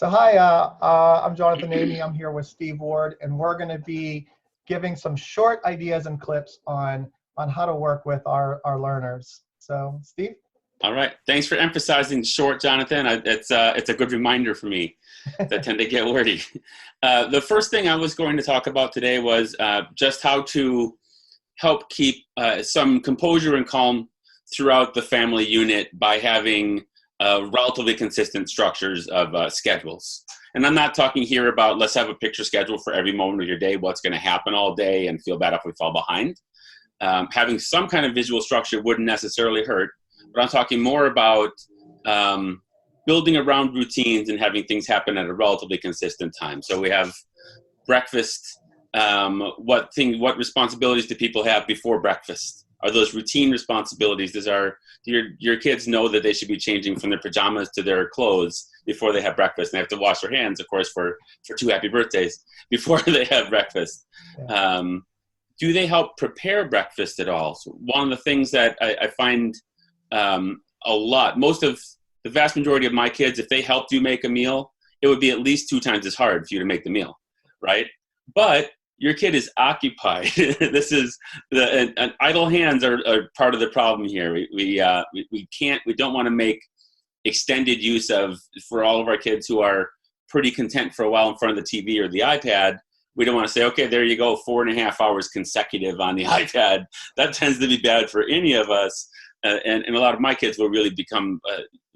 So hi, I'm Jonathan Amey. I'm here with Steve Ward, and we're going to be giving some short ideas and clips on how to work with our learners. So Steve? All right. Thanks for emphasizing short, Jonathan. It's a good reminder for me that tend to get wordy. The first thing I was going to talk about today was just how to help keep some composure and calm throughout the family unit by having relatively consistent structures of schedules. And I'm not talking here about let's have a picture schedule for every moment of your day, what's going to happen all day, and feel bad if we fall behind. Having some kind of visual structure wouldn't necessarily hurt, but I'm talking more about building around routines and having things happen at a relatively consistent time. So we have breakfast. What responsibilities do people have before breakfast? Are those routine responsibilities? Your kids know that they should be changing from their pajamas to their clothes before they have breakfast, and they have to wash their hands, of course, for 2 happy birthdays before they have breakfast. Yeah. Do they help prepare breakfast at all? So one of the things that I find a lot, the vast majority of my kids, if they helped you make a meal, it would be at least 2 times as hard for you to make the meal, right? But your kid is occupied. This is and idle hands are part of the problem here. We don't want to make extended use of, for all of our kids who are pretty content for a while in front of the TV or the iPad. We don't want to say, okay, there you go, 4.5 hours consecutive on the iPad. That tends to be bad for any of us. And a lot of my kids will really become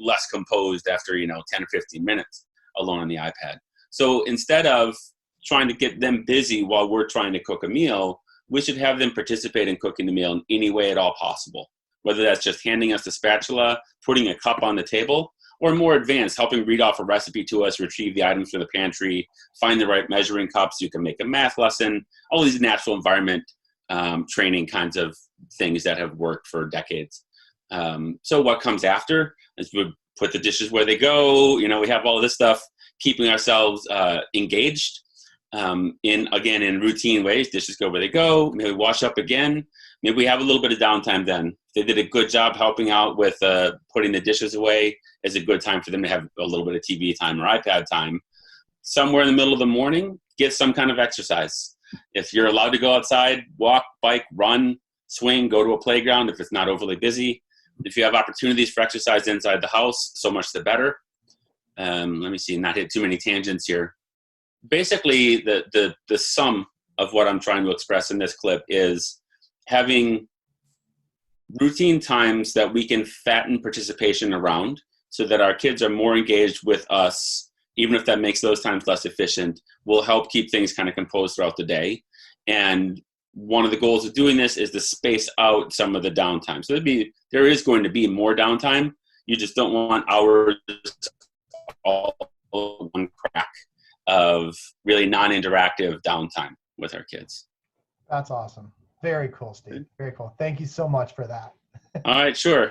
less composed after 10 or 15 minutes alone on the iPad. So instead of trying to get them busy while we're trying to cook a meal, we should have them participate in cooking the meal in any way at all possible. Whether that's just handing us the spatula, putting a cup on the table, or more advanced, helping read off a recipe to us, retrieve the items from the pantry, find the right measuring cups, you can make a math lesson, all these natural environment training kinds of things that have worked for decades. So what comes after is we put the dishes where they go. We have all of this stuff, keeping ourselves engaged. In routine ways. Dishes go where they go. Maybe wash up again. Maybe we have a little bit of downtime then. If they did a good job helping out with putting the dishes away, it's a good time for them to have a little bit of TV time or iPad time. Somewhere in the middle of the morning, get some kind of exercise. If you're allowed to go outside, walk, bike, run, swing, go to a playground if it's not overly busy. If you have opportunities for exercise inside the house, so much the better. Let me see, not hit too many tangents here. Basically, the sum of what I'm trying to express in this clip is having routine times that we can fatten participation around so that our kids are more engaged with us, even if that makes those times less efficient, will help keep things kind of composed throughout the day. And one of the goals of doing this is to space out some of the downtime. So there is going to be more downtime. You just don't want hours all one crack of really non-interactive downtime with our kids. That's awesome. Very cool, Steve. Very cool. Thank you so much for that. All right, sure.